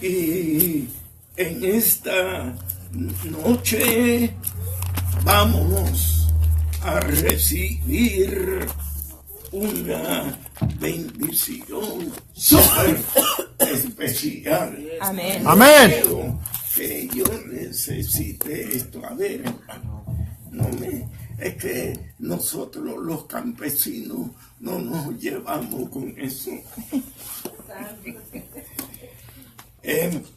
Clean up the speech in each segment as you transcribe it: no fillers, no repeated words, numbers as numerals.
Y en esta noche vamos a recibir una bendición súper especial. Amén. Amén. Creo que yo necesite esto. A ver, hermano, es que nosotros los campesinos no nos llevamos con eso.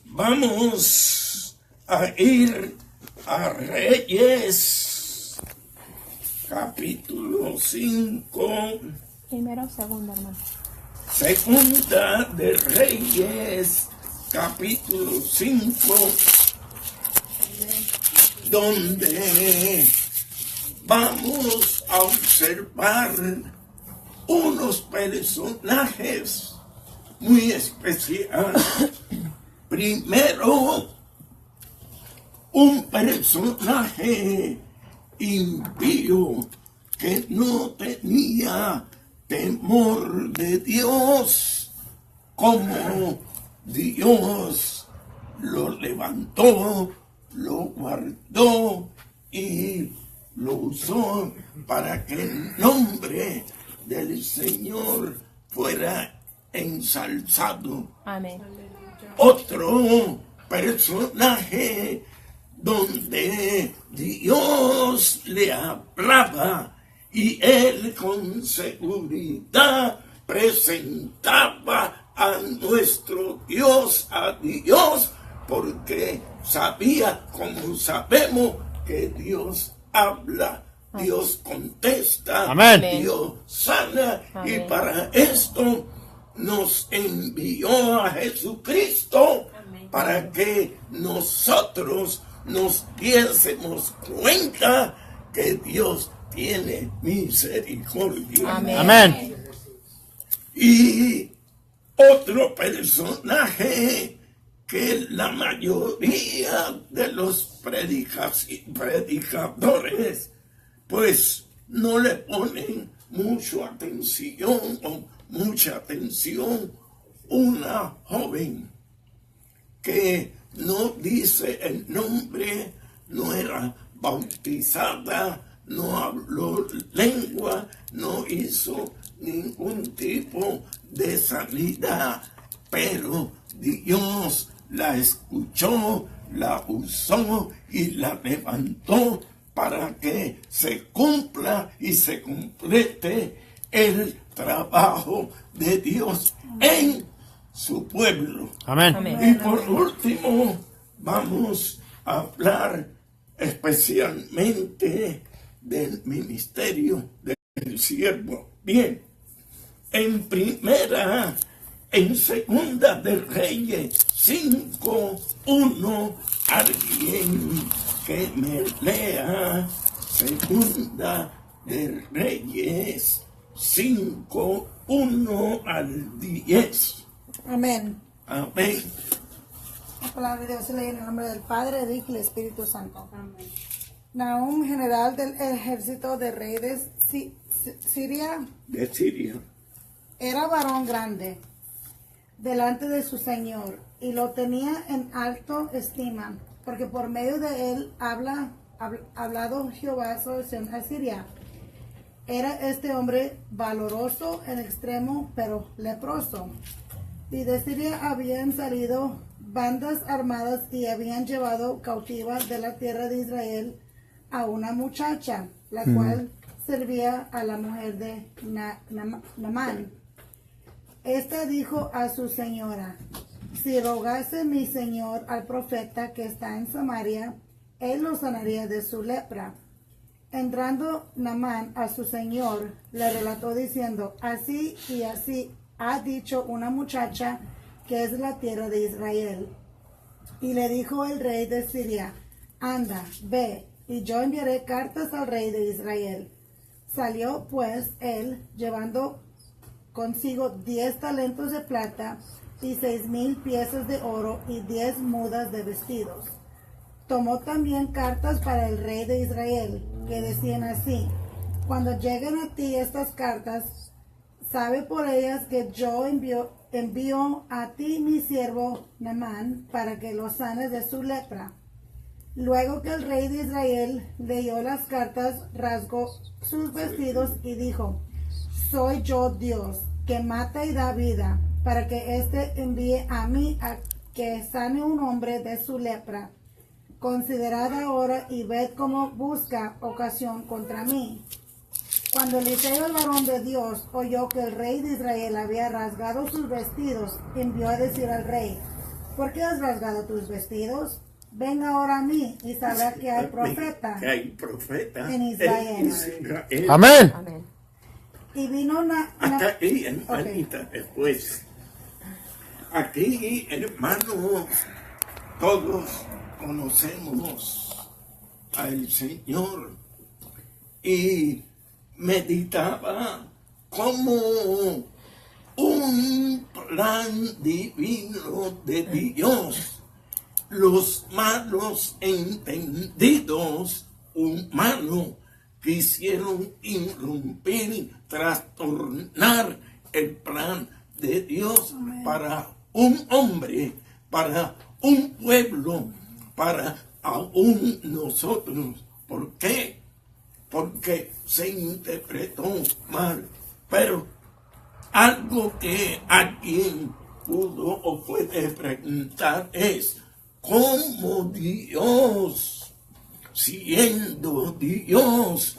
Vamos a ir a Reyes, capítulo 5. Primero o segundo, hermano. Segunda de Reyes, capítulo 5, donde vamos a observar unos personajes muy especiales. Primero, un personaje impío que no tenía temor de Dios, como Dios lo levantó, lo guardó y lo usó para que el nombre del Señor fuera ensalzado. Amén. Otro personaje donde Dios le hablaba y él con seguridad presentaba a nuestro Dios, a Dios, porque sabía, como sabemos, que Dios habla, Dios contesta, Amén. Dios sana. Amén. Y para esto nos envió a Jesucristo. Amén. Para que nosotros nos diésemos cuenta que Dios tiene misericordia. Amén. Amén. Y otro personaje que la mayoría de los predicadores pues no le ponen mucha atención, una joven que no dice el nombre, no era bautizada, no habló lengua, no hizo ningún tipo de sanidad, pero Dios la escuchó, la usó y la levantó para que se cumpla y se complete el trabajo de Dios en su pueblo. Amén. Amén. Y por último, vamos a hablar especialmente del ministerio del siervo. Bien, en segunda de Reyes 5:1, alguien que me lea segunda de Reyes 5:1 al 10. Amén. Amén. La palabra de Dios se lee en el nombre del Padre, del Hijo y del Espíritu Santo. Amén. Nahum, general del ejército de rey de Siria, era varón grande delante de su Señor y lo tenía en alto estima, porque por medio de él hablado Jehová sobre Asiria. Era este hombre valoroso en extremo, pero leproso. Y de Siria habían salido bandas armadas y habían llevado cautiva de la tierra de Israel a una muchacha, la cual servía a la mujer de Naamán. Esta dijo a su señora: si rogase mi señor al profeta que está en Samaria, él lo sanaría de su lepra. Entrando Naamán a su señor, le relató diciendo: así y así ha dicho una muchacha que es de la tierra de Israel. Y le dijo el rey de Siria: anda, ve, y yo enviaré cartas al rey de Israel. Salió pues él, llevando consigo 10 talentos de plata y 6,000 piezas de oro y 10 mudas de vestidos. Tomó también cartas para el rey de Israel, que decían así: cuando lleguen a ti estas cartas, sabe por ellas que yo envío a ti mi siervo Naamán para que lo sanes de su lepra. Luego que el rey de Israel leyó las cartas, rasgó sus vestidos y dijo: soy yo Dios, que mata y da vida, para que éste envíe a mí a que sane un hombre de su lepra. Considerad ahora y ved cómo busca ocasión contra mí. Cuando Eliseo, el varón de Dios, oyó que el rey de Israel había rasgado sus vestidos, envió a decir al rey: ¿por qué has rasgado tus vestidos? Ven ahora a mí y sabrá que hay profeta en Israel. Amén. Amén. Y vino hasta aquí, hermanita, Ok. después. Aquí, hermanos, todos conocemos al Señor y meditaba como un plan divino de Dios. Los malos entendidos humanos quisieron irrumpir, trastornar el plan de Dios. Amén. Para un hombre, para un pueblo, para aún nosotros. ¿Por qué? Porque se interpretó mal. Pero algo que alguien pudo o puede preguntar es: ¿cómo Dios, siendo Dios,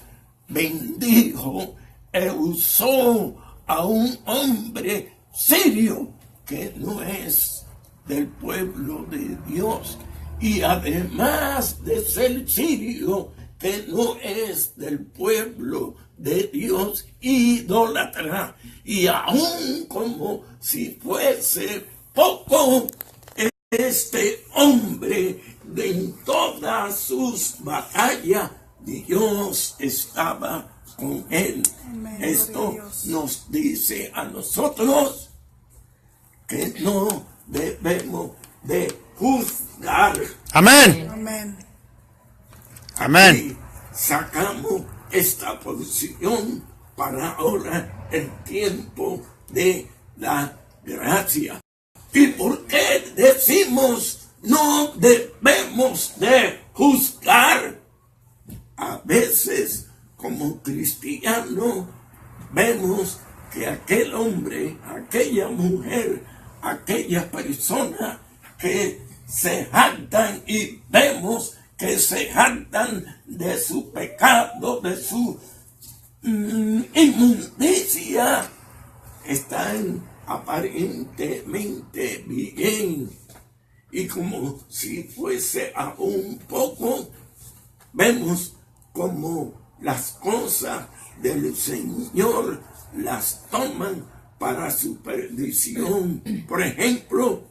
bendijo e usó a un hombre sirio que no es del pueblo de Dios? Y además de ser sirio, que no es del pueblo de Dios, idólatra. Y aún como si fuese poco, este hombre, en todas sus batallas, Dios estaba con él. Amén. Esto nos dice a nosotros que no debemos de juzgar. Amén. Amén. Amén. Y sacamos esta posición para ahora el tiempo de la gracia. ¿Y por qué decimos no debemos de juzgar? A veces, como cristianos, vemos que aquel hombre, aquella mujer, aquella persona que se jactan, y vemos que se jactan de su pecado, de su inmundicia, están aparentemente bien, y como si fuese aún poco, vemos como las cosas del Señor las toman para su perdición. Por ejemplo,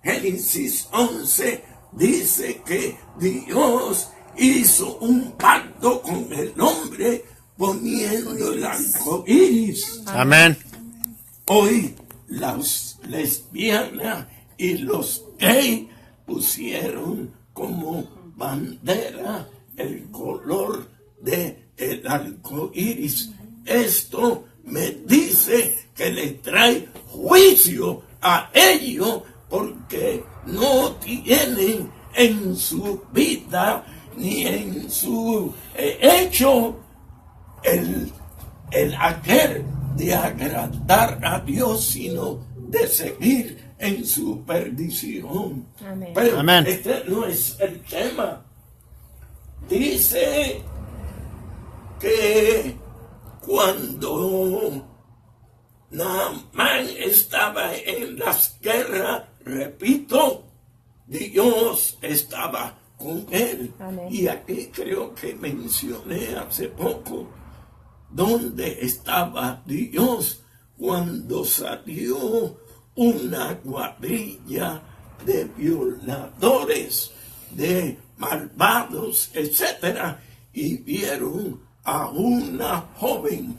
Génesis 11 dice que Dios hizo un pacto con el hombre poniendo el arco iris. Amén. Hoy las lesbianas y los gays pusieron como bandera el color del arco iris. Esto me dice que le trae juicio a ellos porque no tienen en su vida ni en su hecho el aquel de agradar a Dios, sino de seguir en su perdición. Amén. Pero Amén. este no es el tema. Dice que cuando Naamán estaba en las guerras, repito, Dios estaba con él. Amén. Y aquí creo que mencioné hace poco dónde estaba Dios cuando salió una cuadrilla de violadores, de malvados, etcétera, y vieron a una joven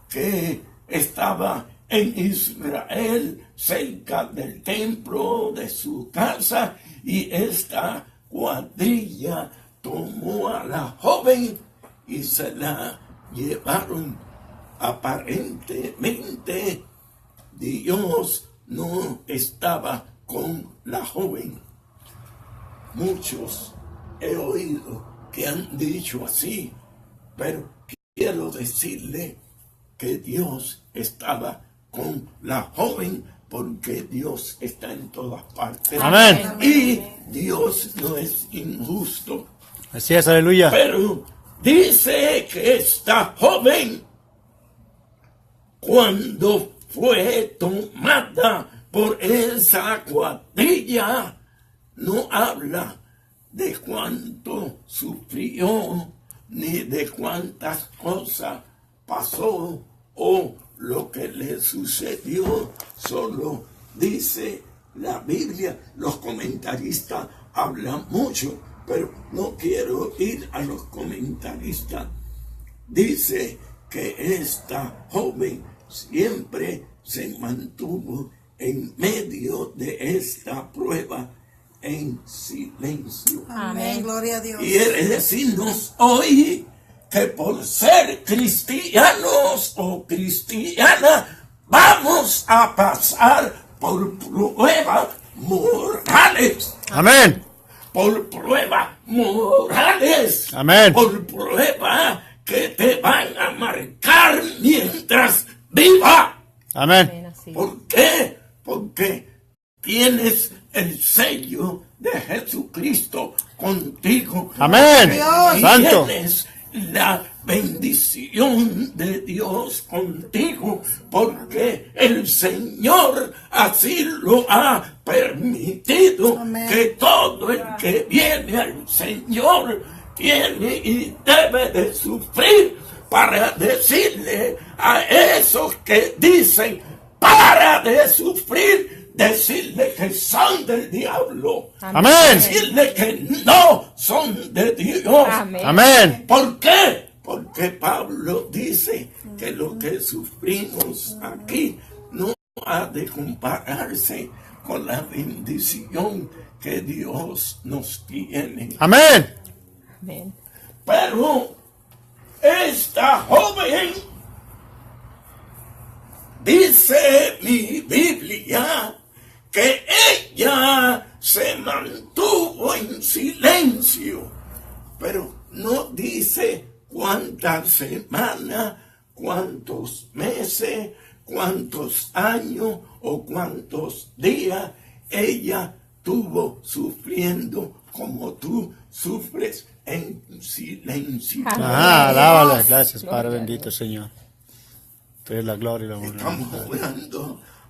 que estaba en Israel, cerca del templo de su casa, y esta cuadrilla tomó a la joven y se la llevaron aparentemente Dios no estaba con la joven. Muchos he oído que han dicho así, pero quiero decirle que Dios estaba con la joven, porque Dios está en todas partes. Amén. Y Dios no es injusto. Así es, aleluya. Pero dice que esta joven, cuando fue tomada por esa cuadrilla, no habla de cuánto sufrió, ni de cuántas cosas pasó o lo que le sucedió. Solo dice la Biblia. Los comentaristas hablan mucho, pero no quiero ir a los comentaristas. Dice que esta joven siempre se mantuvo en medio de esta prueba en silencio. Amén. Gloria a Dios. Quiere decirnos hoy que por ser cristianos o cristianas vamos a pasar por pruebas morales. Amén. Por pruebas morales. Amén. Por pruebas que te van a marcar mientras viva. Amén. ¿Por qué? Porque tienes el sello de Jesucristo contigo. Amén. Dios. Santo. Tienes la bendición de Dios contigo, porque el Señor así lo ha permitido. Amén. Que todo el que viene al Señor tiene y debe de sufrir, para decirle a esos que dicen para de sufrir, decirle que son del diablo. Amén. Decirle que no son de Dios. Amén. ¿Por qué? Porque Pablo dice que lo que sufrimos aquí no ha de compararse con la bendición que Dios nos tiene. Amén. Amén. Pero esta joven, dice mi Biblia, que ella se mantuvo en silencio, pero no dice cuántas semanas, cuántos meses, cuántos años o cuántos días ella tuvo sufriendo como tú sufres en silencio. Ah, alábala. Gracias, Padre bendito, Señor. Tú eres la gloria y la honra. Estamos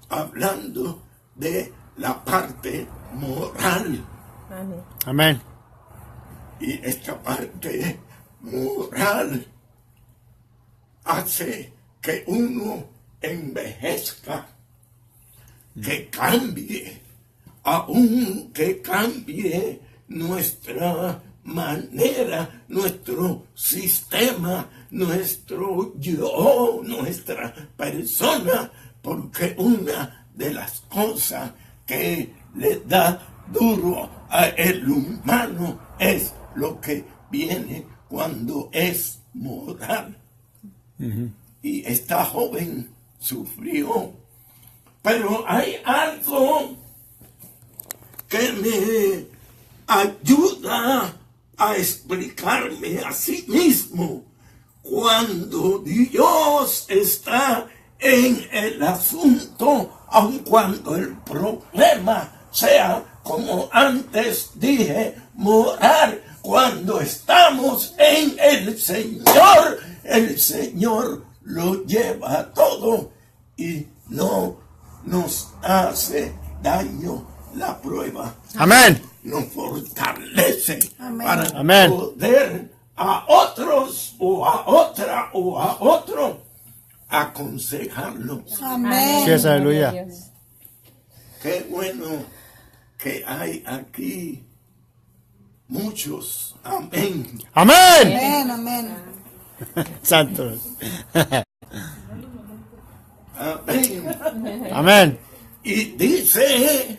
hablando de la parte moral. Amén. Amén. Y esta parte moral hace que uno envejezca, que cambie, aun que cambie nuestra manera, nuestro sistema, nuestro yo, nuestra persona, porque una de las cosas que le da duro a el humano es lo que viene cuando es moral. Y esta joven sufrió, pero hay algo que me ayuda a explicarme a sí mismo. Cuando Dios está en el asunto, aun cuando el problema sea, como antes dije, moral, cuando estamos en el Señor lo lleva todo y no nos hace daño la prueba. Amén. Nos fortalece. Amén. Para Amén. poder a otros o a otra o a otro aconsejarlos. Amén. Sí, es, aleluya. Gloria a Dios. Qué bueno que hay aquí muchos. Amén. Amén. Amén. Amén. Santos. Amén. Amén. Y dice,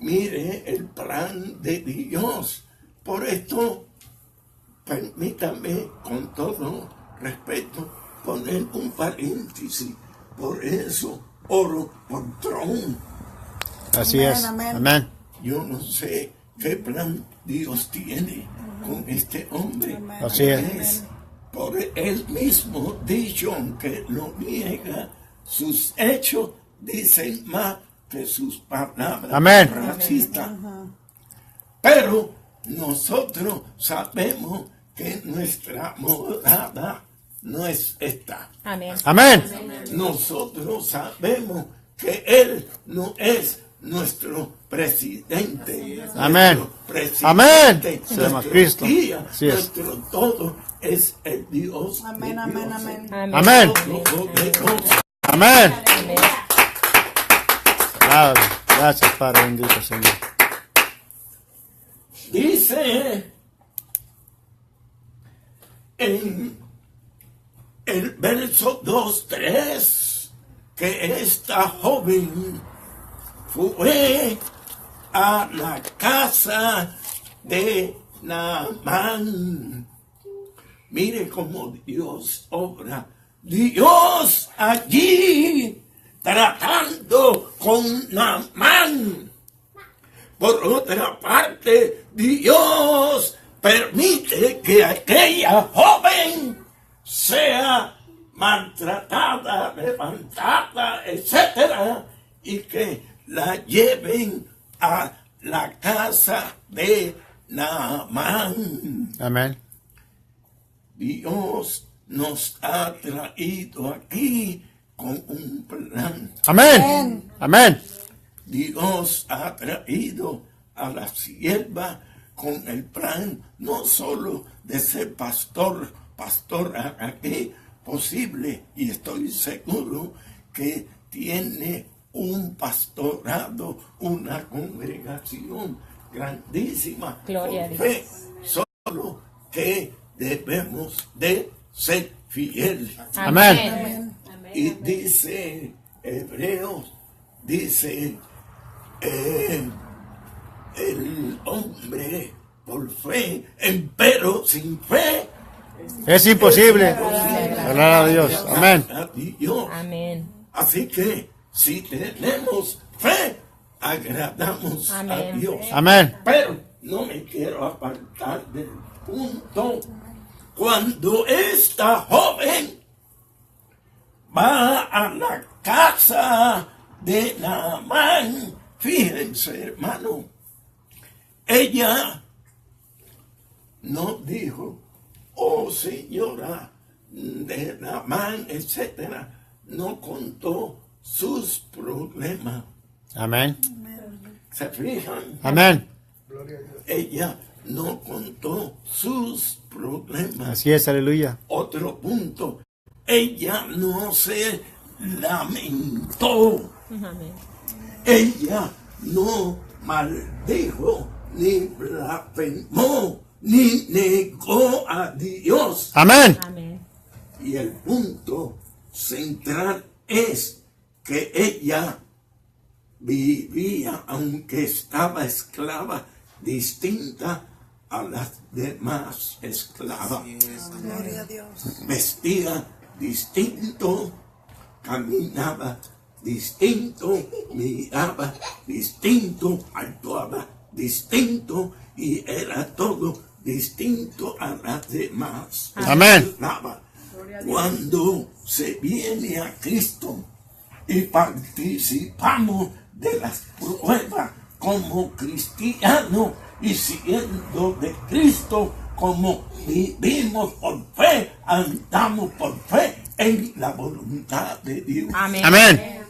mire el plan de Dios. Por esto, permítame con todo respeto poner un paréntesis. Por eso oro por Trump. Así es. Amén. Amén. Yo no sé qué plan Dios tiene con este hombre. Así es. Por él mismo dicho, aunque lo niega, sus hechos dicen más que sus palabras Amén. racistas. Pero nosotros sabemos que nuestra morada no es esta. Amén. Amén. Nosotros sabemos que él no es nuestro presidente. Amén. Nuestro presidente, Amén. Se llama nuestro Cristo. guía, Así es. nuestro todo es el Dios. Amén, de amén, dioses, amén. Amén. todopoderoso. Amén. Amén. Gracias, Padre bendito, Señor. Dice en el verso 2-3 que esta joven fue a la casa de Naamán. Mire cómo Dios obra. Dios allí tratando con Naamán. Por otra parte, Dios permite que aquella joven sea maltratada, levantada, etcétera, y que la lleven a la casa de Naamán. Amén. Dios nos ha traído aquí con un plan. Amén. Amén. Dios ha traído a la sierva con el plan no solo de ser pastora aquí posible, y estoy seguro que tiene un pastorado, una congregación grandísima. Gloria a por Dios. fe, solo que debemos de ser fieles. Amén. Y dice Hebreos, dice el hombre por fe, empero sin fe. Es imposible. Gloria a Dios. Amén. A Dios. Amén. Así que si tenemos fe, agradamos a Amén. Dios. Amén. Pero no me quiero apartar del punto. Cuando esta joven va a la casa de Naamán, fíjense, hermano, ella no dijo, oh señora de Naamán, etcétera, no contó sus problemas. Amén. ¿Se fijan? Amén. Ella no contó sus problemas. Así es, aleluya. Otro punto, ella no se lamentó. Amén. Ella no maldijo, ni blasfemó, ni negó a Dios. Amén. Amén. Y el punto central es que ella vivía, aunque estaba esclava, distinta a las demás esclavas. Gloria a Dios. Vestía distinto, caminaba distinto, miraba distinto, actuaba distinto y era todo distinto a las demás. Amén. Esclavas. Cuando se viene a Cristo y participamos de las pruebas como cristianos y siendo de Cristo, como vivimos por fe, andamos por fe en la voluntad de Dios. Amén. Amén.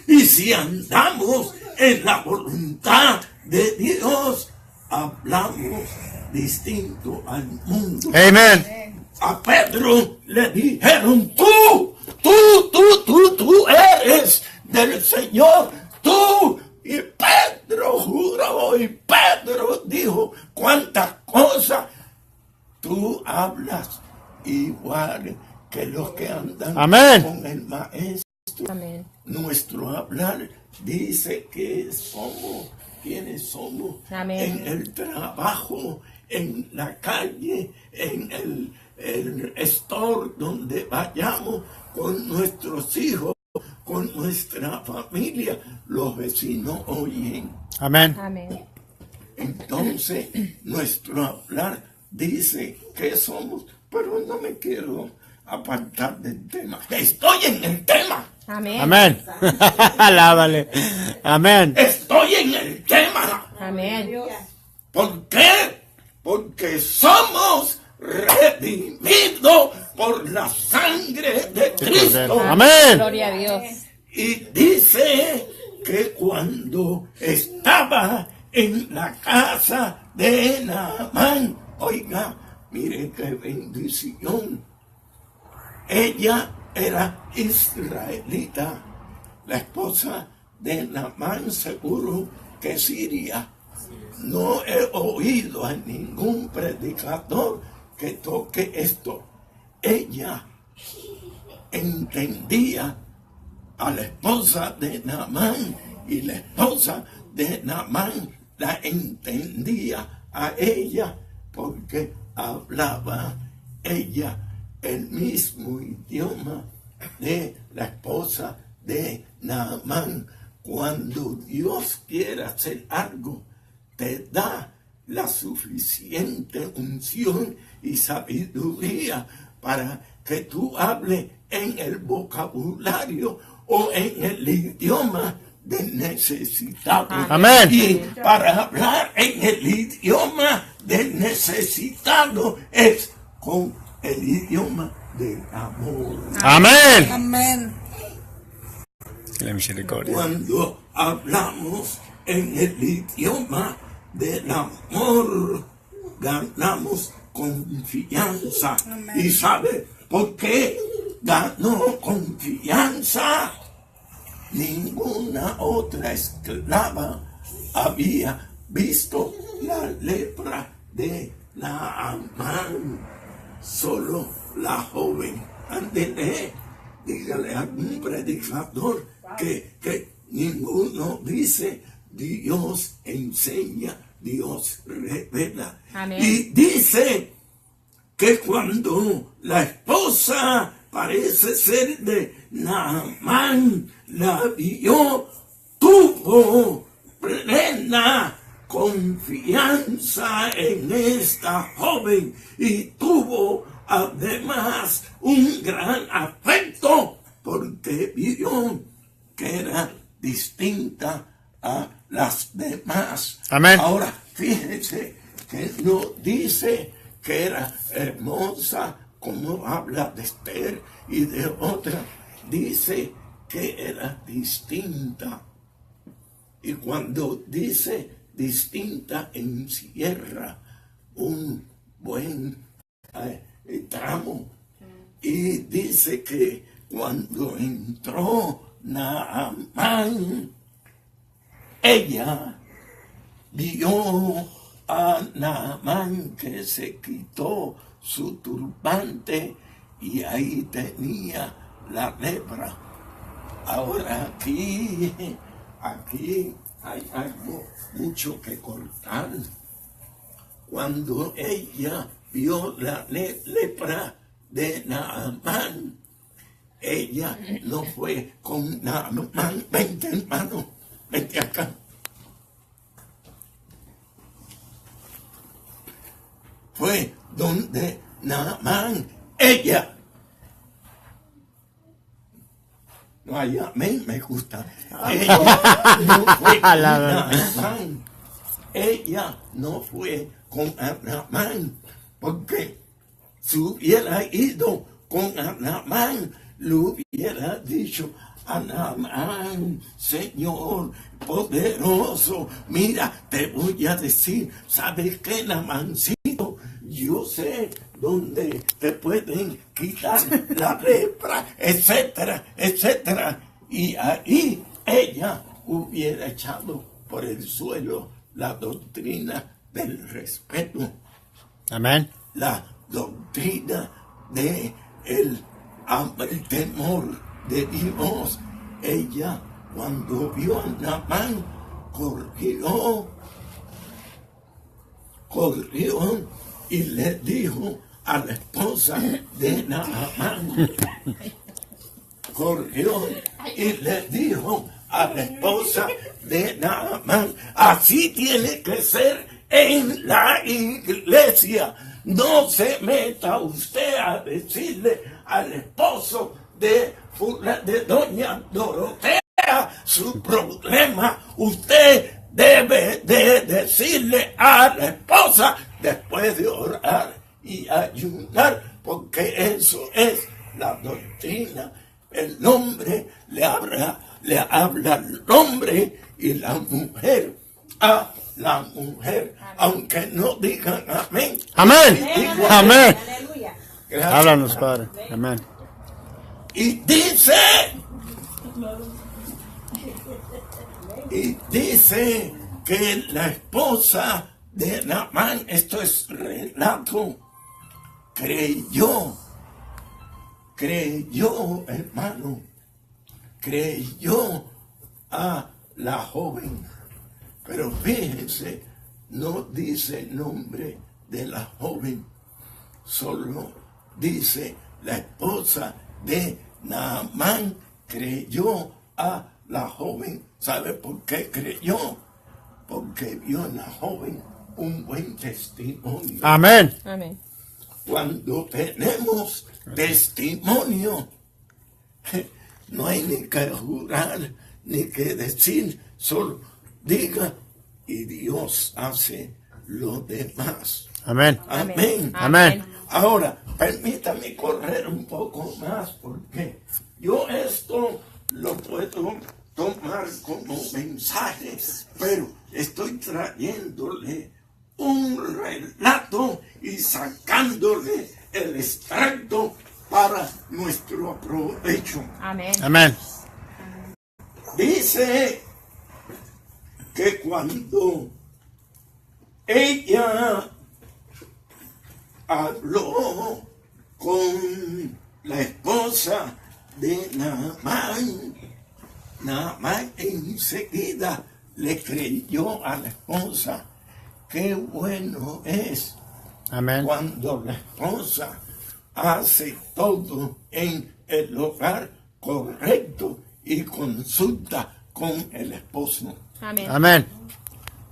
Y si andamos en la voluntad de Dios, hablamos distinto al mundo. Amén. A Pedro le dijeron, tú eres del Señor, tú. Y Pedro juró, y Pedro dijo, cuántas cosas tú hablas igual que los que andan Amén. con el Maestro. Amén. Nuestro hablar dice que somos quienes somos Amén. en el trabajo, en la calle, en el store donde vayamos con nuestros hijos, con nuestra familia, los vecinos oyen. Amén. Amén. Entonces, nuestro hablar dice que somos, pero no me quiero apartar del tema. Estoy en el tema. Amén. Amén. Alábale. Amén. Estoy en el tema. Amén. ¿Por qué? Porque somos redimidos por la sangre de Cristo. Amén. Gloria a Dios. Y dice que cuando estaba en la casa de Naamán, oiga, mire qué bendición. Ella era israelita, la esposa de Naamán, seguro que siria. No he oído a ningún predicador que toque esto. Ella entendía a la esposa de Naamán y la esposa de Naamán la entendía a ella porque hablaba ella el mismo idioma de la esposa de Naamán. Cuando Dios quiere hacer algo, te da la suficiente unción y sabiduría para que tú hables en el vocabulario o en el idioma del necesitado. Amén. Y para hablar en el idioma del necesitado es con el idioma del amor. Amén. Amén. La misericordia. Cuando hablamos en el idioma del amor, ganamos confianza. Amén. ¿Y sabe por qué ganó confianza? Ninguna otra esclava había visto la lepra de Naamán. Solo la joven. Ándele, dígale a algún predicador que ninguno dice: Dios enseña, Dios revela. Amén. Y dice que cuando la esposa, parece ser de Naamán, la vio, tuvo plena confianza en esta joven y tuvo además un gran afecto porque vio que era distinta a las demás. Amén. Ahora, fíjense que no dice que era hermosa como habla de Esther y de otra. Dice que era distinta. Y cuando dice distinta, encierra un buen tramo. Y dice que cuando entró Naamán, ella vio a Naamán que se quitó su turbante y ahí tenía la lepra. Ahora aquí hay algo mucho que cortar. Cuando ella vio la lepra de Naamán, ella no fue con Naamán: vente hermano, vente acá. Fue donde Naamán, ella. No hay amén, me gusta. Ella no fue con Naamán. Ella no fue con Naamán, porque si hubiera ido con Naamán, le hubiera dicho a Naamán: Señor poderoso, mira, te voy a decir, ¿sabes qué, Naamancito? Yo sé dónde te pueden quitar la lepra, etcétera, etcétera. Y ahí ella hubiera echado por el suelo la doctrina del respeto. Amén. La doctrina de el temor de Dios. Ella, cuando vio a Naamán, corrió y le dijo a la esposa de Naamán. Corrió y le dijo a la esposa de Naamán: así tiene que ser en la iglesia. No se meta usted a decirle al esposo de doña Dorotea su problema. Usted debe de decirle a la esposa después de orar y ayunar, porque eso es la doctrina. El hombre le habla al hombre y la mujer a la mujer, aunque no digan amén. Amén. Amén. Gracias. Háblanos, Padre. Amén. Y dice que la esposa de Naamán, esto es relato, creyó, hermano, creyó a la joven. Pero fíjense, no dice el nombre de la joven, solo dice la esposa de Naamán creyó a la joven. ¿Sabe por qué creyó? Porque vio en la joven un buen testimonio. Amén. Amén. Cuando tenemos testimonio, no hay ni que jurar ni que decir, solo diga y Dios hace lo demás. Amén. Amén. Amén. Ahora, permítame correr un poco más, porque yo esto lo puedo tomar como mensaje, pero estoy trayéndole un relato y sacándole el extracto para nuestro provecho. Amén. Amén. Dice que cuando ella habló con la esposa de Naamán, Naamán enseguida le creyó a la esposa. Qué bueno es Amén. cuando la esposa hace todo en el hogar correcto y consulta con el esposo. Amén. Amén.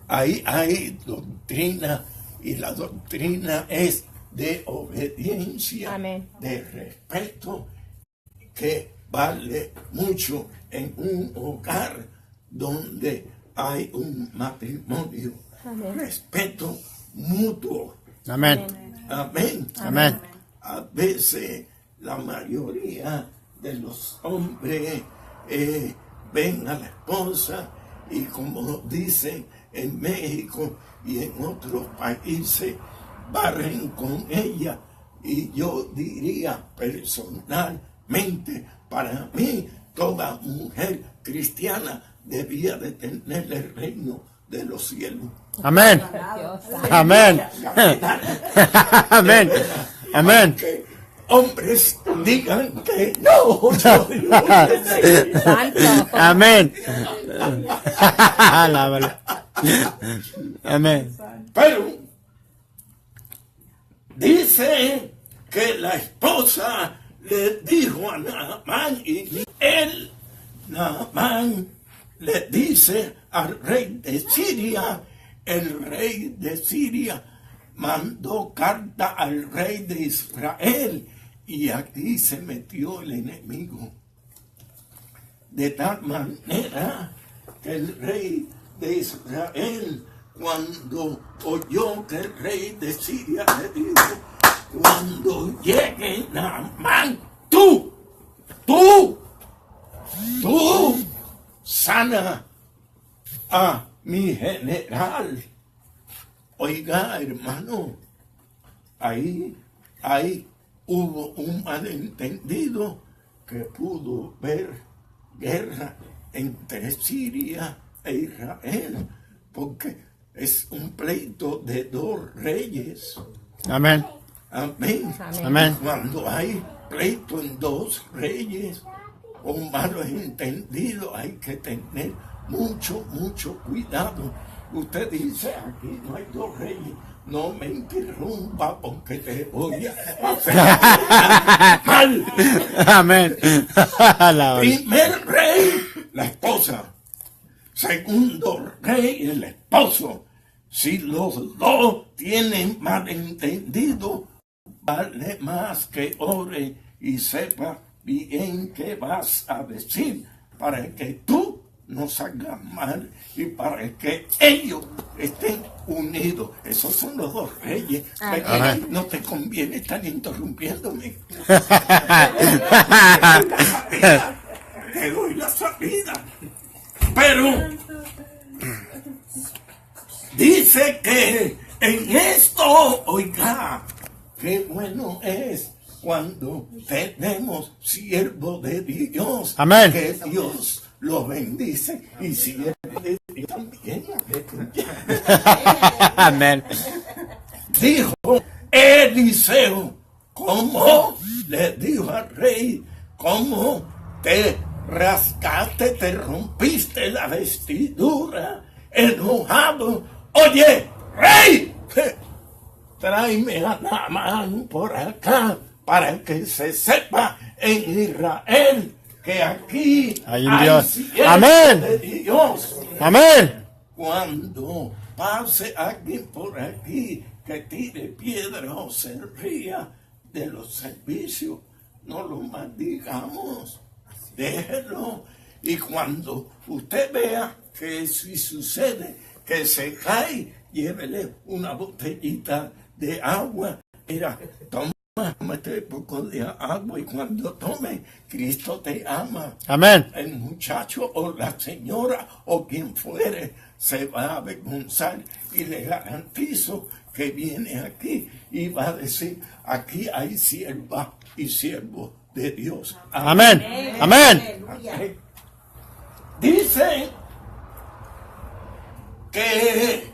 Ahí hay doctrina, y la doctrina es de obediencia, Amén. de respeto, que vale mucho en un hogar donde hay un matrimonio. Amén. Respeto mutuo. Amén. Amén. Amén. A veces la mayoría de los hombres ven a la esposa y, como dicen en México y en otros países, barren con ella. Y yo diría personalmente, para mí, toda mujer cristiana debía de tener el reino de los cielos. Amén. Amén. Amén. Amén. Que hombres digan que no. Santo. Amén. Alábalo. Amén. Pero dice que la esposa le dijo a Naamán, y él, Naamán, le dice al rey de Siria. El rey de Siria mandó carta al rey de Israel, y aquí se metió el enemigo. De tal manera que el rey de Israel, cuando oyó que el rey de Siria le dijo: cuando llegue Naamán, tú sana a mi general. Oiga, hermano, ahí hubo un malentendido, que pudo haber guerra entre Siria e Israel, porque es un pleito de dos reyes. Amén. Amén. Amén. Cuando hay pleito en dos reyes, un malos entendido, hay que tener mucho cuidado. usted dice, aquí no hay dos reyes. No me interrumpa porque te voy a hacer mal. Amén. Primer rey, la esposa. Segundo rey, el esposo. Si los dos tienen malentendido, vale más que ore y sepa bien qué vas a decir para que tú no salgas mal y para que ellos estén unidos. Esos son los dos reyes. Amén. No te conviene estar interrumpiéndome. Te doy la salida. Pero dice que en esto, oiga, qué bueno es cuando tenemos siervo de Dios. Amén. Que Dios lo bendice y siervo de Dios también. Amén. Dijo Eliseo, ¿cómo? Le dijo al rey, ¿cómo te rascaste, te rompiste la vestidura, enojado? Oye, rey, tráeme a Naamán por acá para que se sepa en Israel que aquí hay un Dios. siervo Amén. de Dios. Amén. Cuando pase alguien por aquí que tire piedra o se ría de los servicios, no lo maldigamos, déjelo. Y cuando usted vea que si sucede que se cae, llévele una botellita de agua. Mira, tómate un poco de agua y cuando tome, Cristo te ama. Amén. El muchacho o la señora o quien fuere se va a avergonzar y le garantizo que viene aquí y va a decir, aquí hay sierva y siervo de Dios. Amén. Amén. Amén. Dice que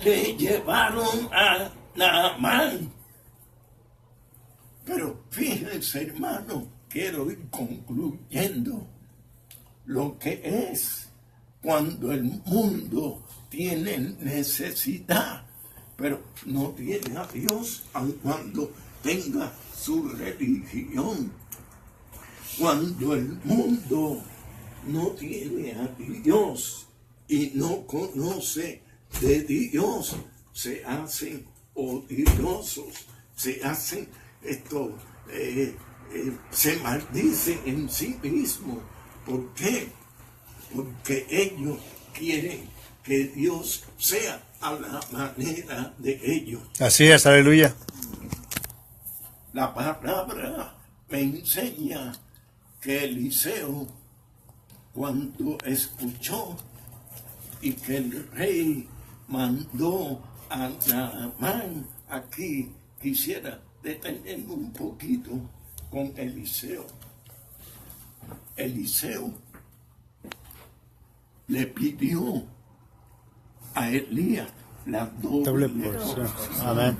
le llevaron a Naamán. Pero fíjense, hermano, quiero ir concluyendo lo que es cuando el mundo tiene necesidad, pero no tiene a Dios, aun cuando tenga su religión. Cuando el mundo no tiene a Dios y no conoce de Dios, se hacen odiosos, se hacen se maldicen en sí mismos. ¿Por qué? Porque ellos quieren que Dios sea a la manera de ellos. Así es, aleluya. La palabra me enseña que Eliseo, cuando escuchó y que el rey mandó a Naamán, aquí quisiera detenerme un poquito con Eliseo. Eliseo le pidió a Elías la doble porción. porción. Amén.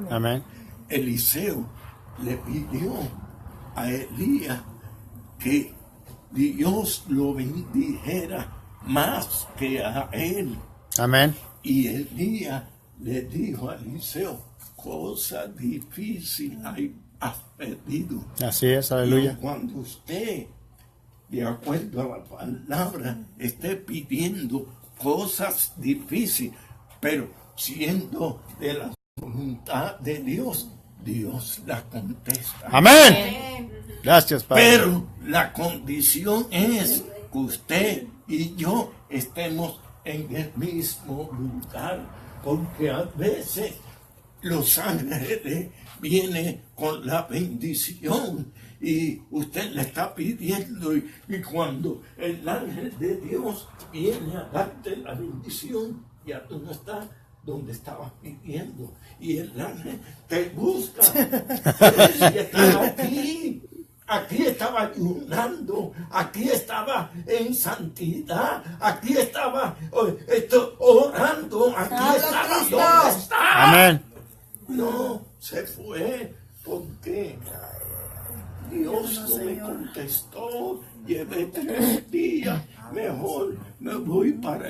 Amén. Eliseo le pidió a Elías que Dios lo bendijera más que a él. Amén. Y Elías le dijo a Eliseo, cosa difícil has pedido. Así es, aleluya. Y cuando usted, de acuerdo a la palabra, esté pidiendo cosas difíciles, pero siendo de la voluntad de Dios, Dios la contesta. Amén. Gracias, Padre. Pero la condición es que usted y yo estemos en el mismo lugar, porque a veces los ángeles vienen con la bendición y usted le está pidiendo y cuando el ángel de Dios viene a darte la bendición, ya tú no estás donde estabas pidiendo y el ángel te busca. Y estaba aquí estaba ayunando, aquí estaba en santidad, aquí estaba orando, aquí estaba donde estaba. Amén. No, se fue porque Dios no me contestó. Llevé 3 días, mejor me voy para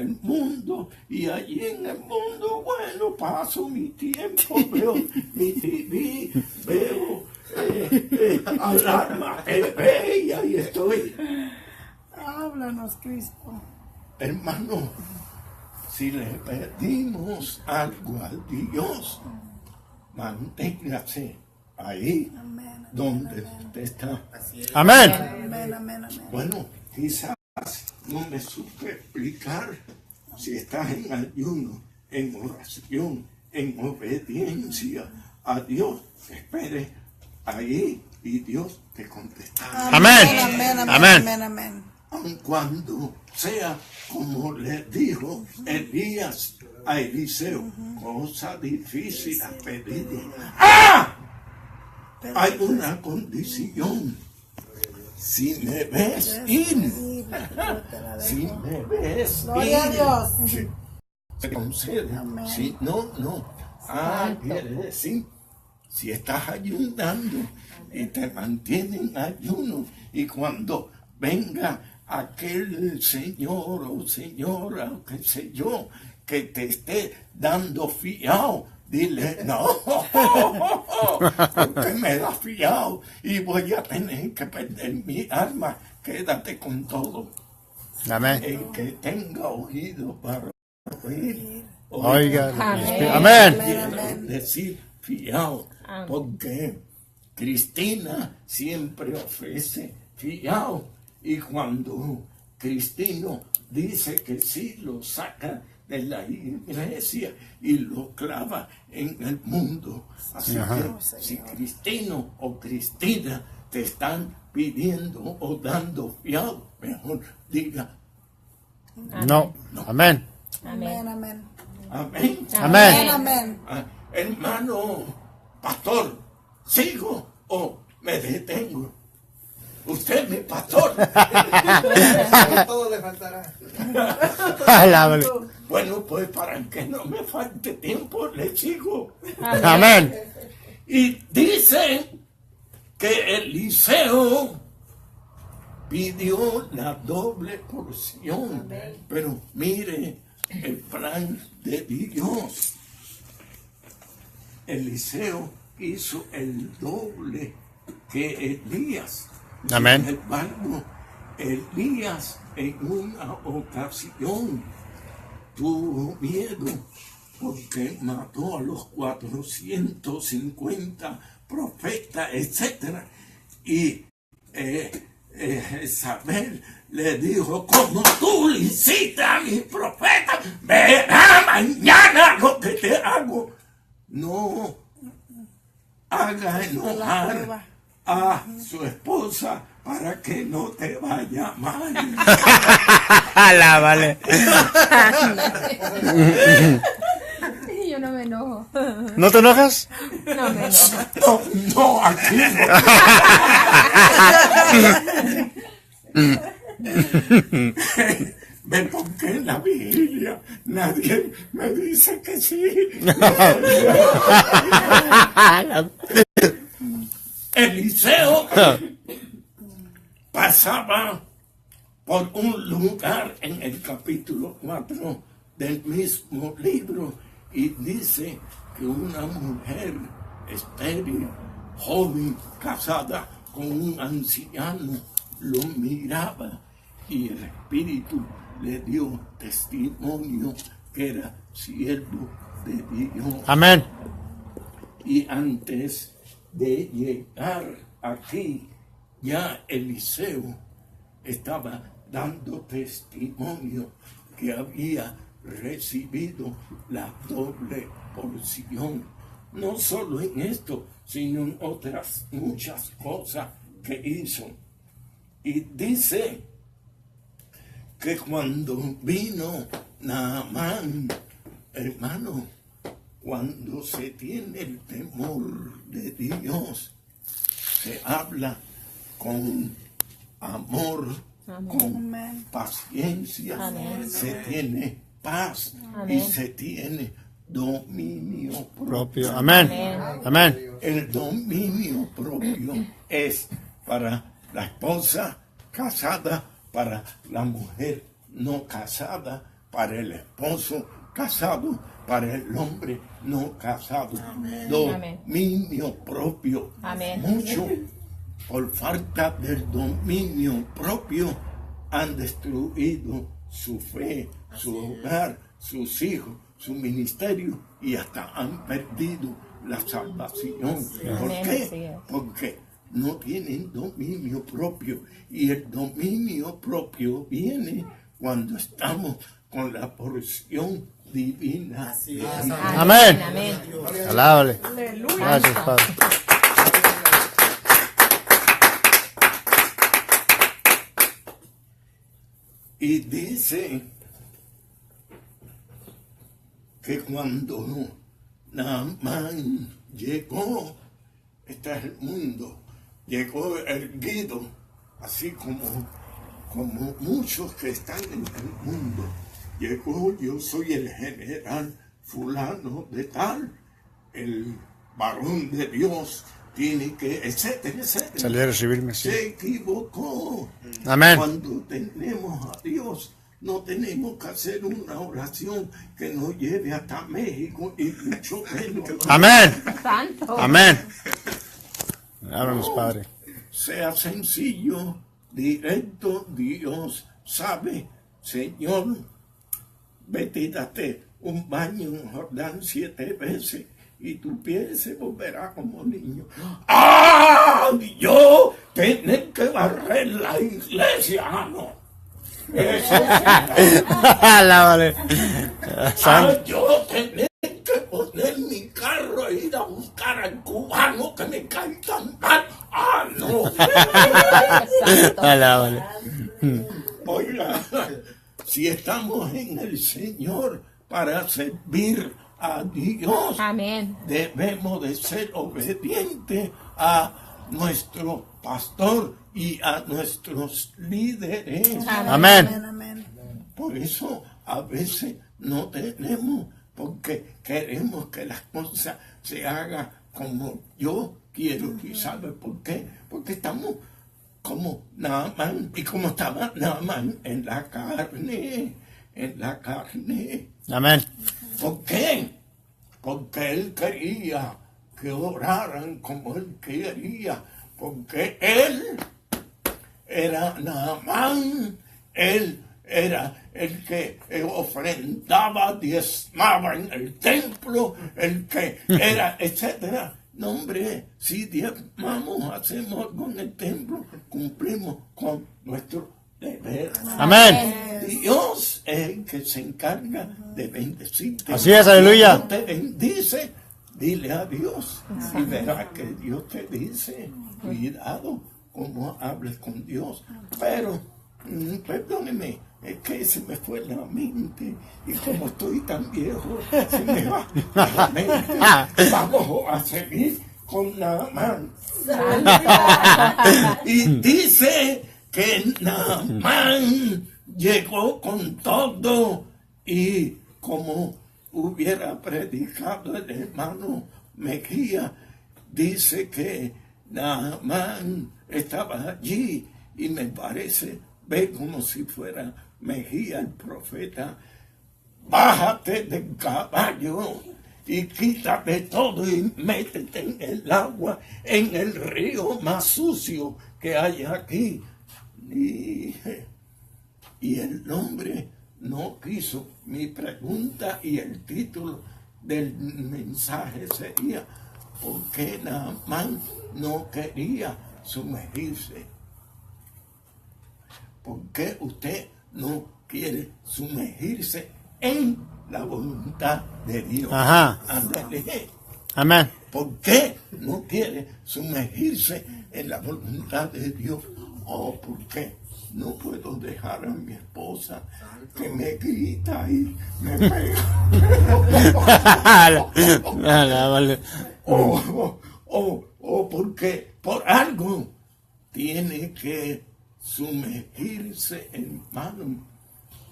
ahí en el mundo, bueno, paso mi tiempo, veo mi TV, veo Alarma TV y ahí estoy. Háblanos, Cristo. Hermano, si le pedimos algo a Dios, manténgase ahí Amén. donde usted está. Amén. Amén, amén, amén. Bueno, quizás no me supe explicar si estás en ayuno, en oración, en obediencia a Dios. Espere ahí y Dios te contestará. Amén. Amén, amén, Amén. amén, amén. Aun cuando sea como le dijo Elías a Eliseo, cosa difícil a pedir. ¡Ah! Hay una condición. Si me ves ir, si me ves Gloria a ir, Dios. si se concede. Si no, no. Quiere decir, si estás ayunando y te mantienen en ayuno, y cuando venga aquel señor o señora, o qué sé yo, que te esté dando fiado, dile, no, porque me da fiado y voy a tener que perder mi alma. Quédate con todo. Amén. El que tenga oído para oír, Oiga. Amén. Amén. quiere decir fiado, porque Cristina siempre ofrece fiado, y cuando Cristino dice que sí, lo saca de la iglesia y lo clava en el mundo. Así que si Cristino o Cristina te están pidiendo o dando fiado, mejor diga No. Amén. Amén, amén. amén. Amén. Amén. Hermano pastor, ¿sigo o me detengo? Usted es mi pastor. Todo le faltará. Alábale. Bueno, pues para que no me falte tiempo, le sigo. Amén. Y dicen que Eliseo pidió la doble porción. Pero mire el plan de Dios. Eliseo hizo el doble que Elías. Amén. Sin embargo, Elías en una ocasión tuvo miedo porque mató a los 450 profetas, etc. Y Jezabel le dijo, como tú le hiciste a mis profetas, verá mañana lo que te hago. No haga enojar a su esposa para que no te vaya mal. Alábale. Yo no me enojo. ¿No te enojas? No me enojo. No, no, aquí no. Ven, porque en la Biblia nadie me dice que sí. Eliseo pasaba por un lugar en el capítulo 4 del mismo libro y dice que una mujer estéril, joven, casada con un anciano, lo miraba y el Espíritu le dio testimonio que era siervo de Dios. Amén. Y antes de llegar aquí, ya Eliseo estaba dando testimonio que había recibido la doble porción. No solo en esto, sino en otras muchas cosas que hizo. Y dice que cuando vino Naamán, hermano, cuando se tiene el temor de Dios, se habla con amor, con paciencia, se tiene paz y se tiene dominio propio. Amén. Amén. El dominio propio es para la esposa casada, para la mujer no casada, para el esposo casado para el hombre no casado. Dominio propio. Amén. Mucho por falta del dominio propio han destruido su fe, su hogar, sus hijos, su ministerio y hasta han perdido la salvación. ¿Por qué? Porque no tienen dominio propio, y el dominio propio viene cuando estamos con la porción divina. Amén. Amén. Alábale. Gracias, Padre. Y dice que cuando Naamán llegó, este es el mundo, llegó erguido, así como muchos que están en el mundo. Llegó, yo soy el general fulano de tal, el varón de Dios, tiene que, etcétera, etcétera. Salí a recibirme, sí. Se equivocó. Amén. Cuando tenemos a Dios, no tenemos que hacer una oración que nos lleve hasta México y mucho menos. Amén. Santo. Amén. Háblanos, Padre. Sea sencillo, directo, Dios sabe. Señor, vete y date un baño en Jordán 7 veces y tu piel se volverá como niño. ¡Ah! Yo tener que barrer la iglesia, no. Eso sí. Alábale. Yo tener que poner mi carro e ir a buscar al cubano que me cae tan mal. ¡Ah, no! Alábale. Oiga, si estamos en el Señor para servir a Dios, Amén. debemos de ser obedientes a nuestro pastor y a nuestros líderes. Amén. Amén. Por eso a veces no tenemos, porque queremos que las cosas se hagan como yo quiero. ¿Y sabe por qué? Porque estamos como Naamán, y como estaba Naamán en la carne. Amén. ¿Por qué? Porque él quería que oraran como él quería, porque él era Naamán, él era el que ofrendaba, diezmaba en el templo, el que era, etcétera. No, hombre, si diezmamos, hacemos algo en el templo, cumplimos con nuestro deber. Amén. Dios es el que se encarga de bendecirte. Así es, aleluya. Dios te bendice, dile a Dios y verás que Dios te dice, cuidado como hables con Dios. Pero, perdóneme, es que se me fue la mente y como estoy tan viejo, se me va la mente. Vamos a seguir con Naamán. Y dice que Naamán llegó con todo, y como hubiera predicado el hermano Mejía, dice que Naamán estaba allí, y me parece, ve como si fuera Mejía el profeta: bájate del caballo y quítate todo y métete en el agua, en el río más sucio que hay aquí. Y el hombre no quiso. Mi pregunta y el título del mensaje sería: ¿por qué Naamán no quería sumergirse? ¿Por qué usted no quiere sumergirse en la voluntad de Dios? Ajá. Ándale. Amén. ¿Por qué no quiere sumergirse en la voluntad de Dios? ¿O por qué no puedo dejar a mi esposa que me grita y me pega? Alábale. O porque por algo tiene que sumergirse, hermano.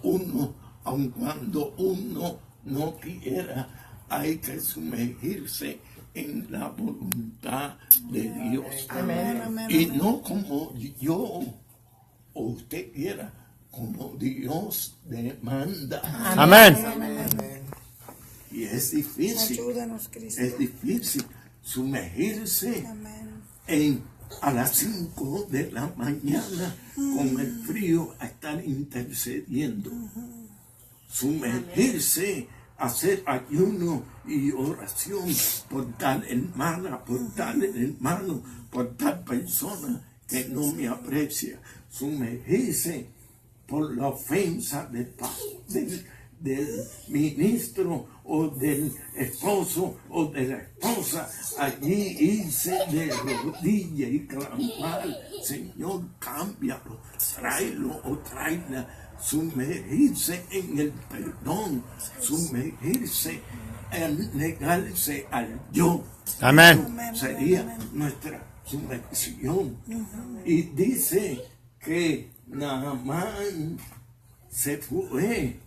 Uno, aun cuando uno no quiera, hay que sumergirse en la voluntad de Dios. Amén. Y no como yo o usted quiera, como Dios demanda. Amén. Amén. Y es difícil. Ayúdanos, Cristo. Es difícil sumergirse Amén. a las 5 de la mañana con el frío a estar intercediendo. Sumergirse, hacer ayuno y oración por tal hermana, por tal hermano, por tal persona que no me aprecia. Sumergirse por la ofensa del ministro o del esposo o de la esposa. Allí irse de rodillas y clamar: Señor, cámbialo, tráelo o tráela. Sumergirse en el perdón, sumergirse en negarse al yo. Amén. Sería nuestra sumersión. Y dice que Naamán se fue.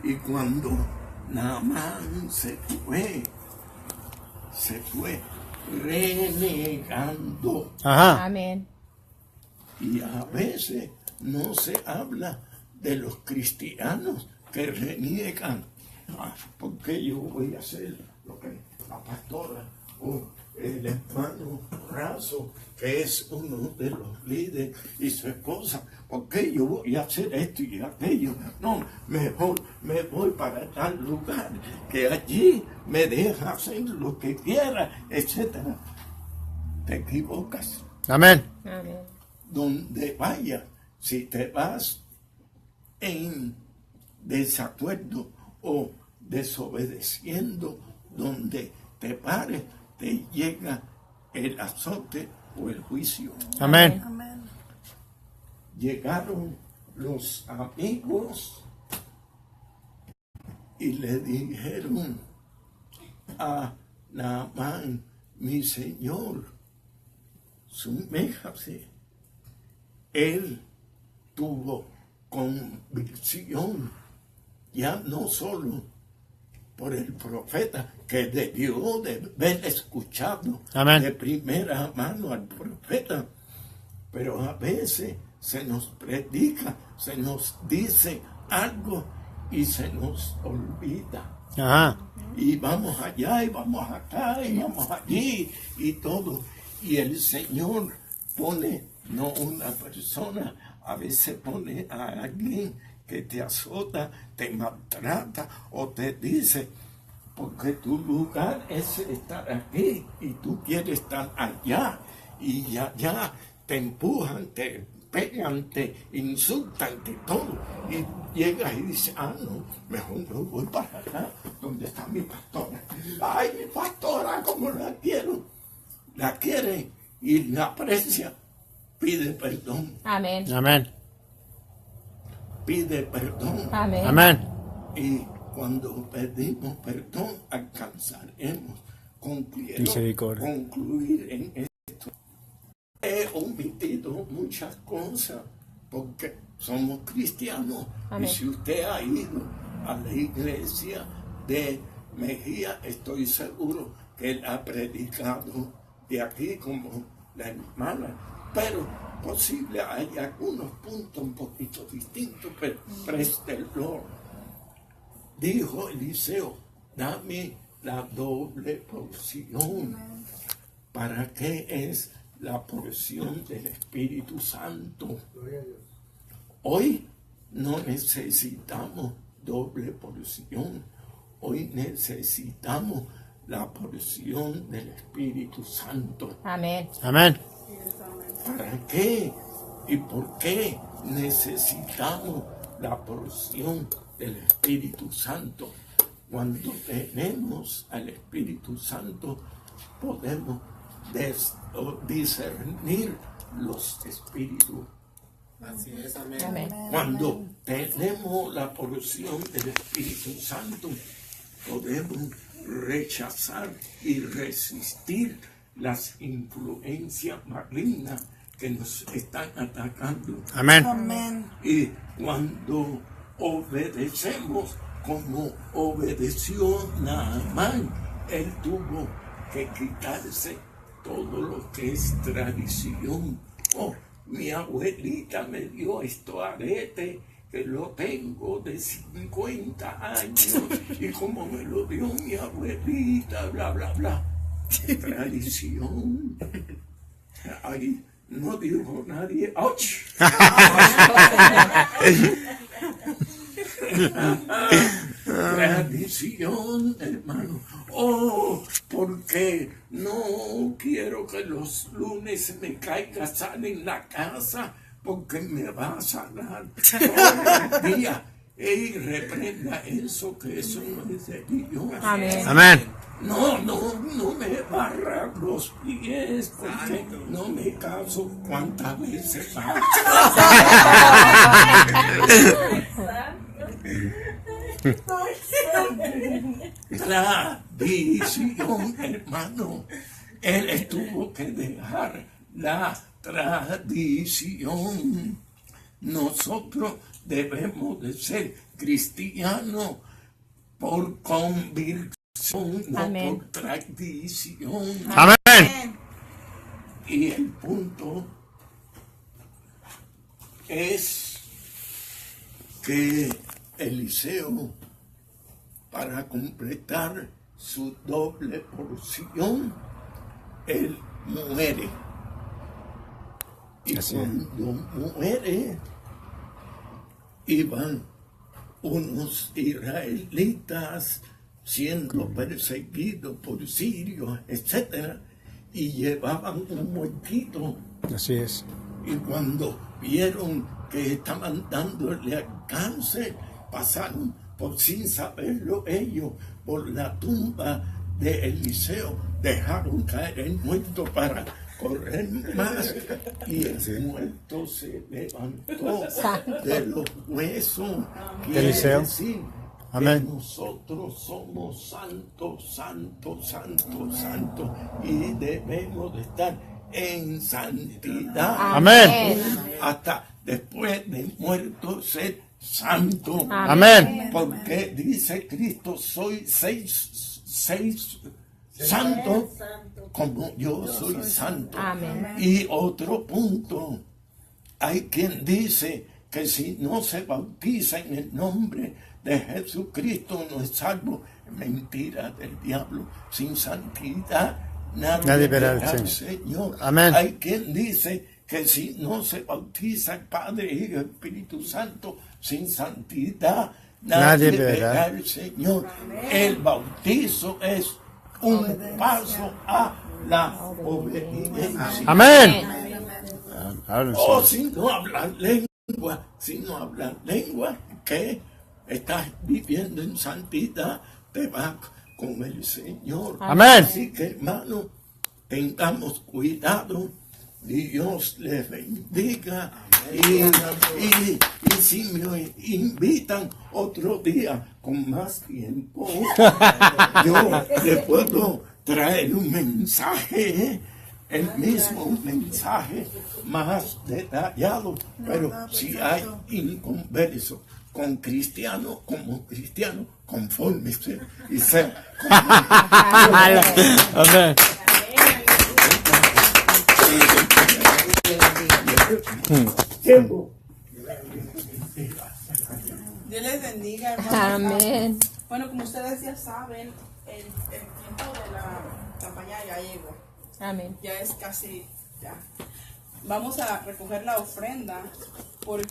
Y cuando Naamán se fue renegando. Ajá. Amén. Y a veces no se habla de los cristianos que reniegan. Porque yo voy a hacer lo que la pastora o el hermano Razo, que es uno de los líderes, y su esposa, porque yo voy a hacer esto y aquello? No, mejor me voy para tal lugar, que allí me deja hacer lo que quiera, etcétera. Te equivocas. Amén. Amén. Donde vayas, si te vas en desacuerdo o desobedeciendo, donde te pares, te llega el azote o el juicio. Amén. Amén. Llegaron los amigos y le dijeron a Naamán: mi señor, suméjase. Él tuvo convicción, ya no solo por el profeta, que debió de haber escuchado Amén. de primera mano al profeta, pero a veces se nos predica, se nos dice algo y se nos olvida. Ajá. Y vamos allá y vamos acá y vamos allí y todo. Y el Señor pone, no una persona, a veces pone a alguien que te azota, te maltrata o te dice: porque tu lugar es estar aquí y tú quieres estar allá, y allá te empujan, te pegan, te insultan, te todo, y llegas y dices: ah, no, mejor no voy para acá, donde está mi pastora. Ay, mi pastora, como la quiero, la quiere y la aprecia. Pide perdón, Amén. Amén. pide perdón. Amén. Amén. Y cuando pedimos perdón, alcanzaremos Misericordia. concluir en esto. He omitido muchas cosas porque somos cristianos. Amén. Y si usted ha ido a la iglesia de Mejía, estoy seguro que él ha predicado de aquí como la hermana. Pero posible hay algunos puntos un poquito distintos, pero préstelo. Dijo Eliseo: dame la doble porción. ¿Para qué es la porción del Espíritu Santo? Hoy no necesitamos doble porción. Hoy necesitamos la porción del Espíritu Santo. Amén. Amén. ¿Para qué y por qué necesitamos la porción del Espíritu Santo? Cuando tenemos al Espíritu Santo, podemos discernir los espíritus. Así es, amén. Amén. Cuando tenemos la porción del Espíritu Santo, podemos rechazar y resistir las influencias malignas que nos están atacando. Amén. Amén. Y cuando obedecemos como obedeció Naamán, él tuvo que quitarse todo lo que es tradición. Oh, mi abuelita me dio esto arete, que lo tengo de 50 años y como me lo dio mi abuelita, bla, bla, bla. Tradición. Ahí no dijo nadie. ¡Och! Tradición, hermano. Oh, porque no quiero que los lunes me caiga sal en la casa, porque me va a sanar todo el día. Y reprenda eso, que eso no es de Dios. Amén. Amén. No me barra los pies, porque no me caso cuántas veces más. Tradición, hermano. Él tuvo que dejar la tradición. Nosotros debemos de ser cristianos por convicción, no Amén. por tradición. Amén. Y el punto es que Eliseo, para completar su doble porción, él muere. Y Así es. cuando muere, iban unos israelitas siendo perseguidos por sirios, etc. Y llevaban un muertito. Así es. Y cuando vieron que estaban dándole alcance, pasaron por sin saberlo ellos por la tumba de Eliseo, dejaron caer el muerto para correr más, y el muerto se levantó de los huesos. De Eliseo. Decir Amén. que nosotros somos santos, santos, santos, santos, y debemos de estar en santidad. Amén. Hasta después de muerto ser santo. Amén. Porque dice Cristo, soy seis santos como yo soy santo. Amén. Y otro punto, hay quien dice que si no se bautiza en el nombre de Jesucristo no es salvo. Mentira del diablo. Sin santidad nadie verá al Señor. Amén. Hay quien dice que si no se bautiza el Padre y el Espíritu Santo sin santidad, nadie verá al Señor. El bautizo es un paso a la obediencia. Amén. Hablen, O Señor. si no hablas lengua, que estás viviendo en santidad, te vas con el Señor. Amén. Así que, hermano, tengamos cuidado. Dios les bendiga. Y si me invitan otro día con más tiempo, yo le puedo traer un mensaje, el mismo mensaje más detallado. Pero si hay inconverso con cristiano, como cristiano, confórmese y sea. Amén. Dios les bendiga, hermano. Amén. Bueno, como ustedes ya saben, el tiempo de la campaña ya llegó. Amén. Ya es casi ya. Vamos a recoger la ofrenda porque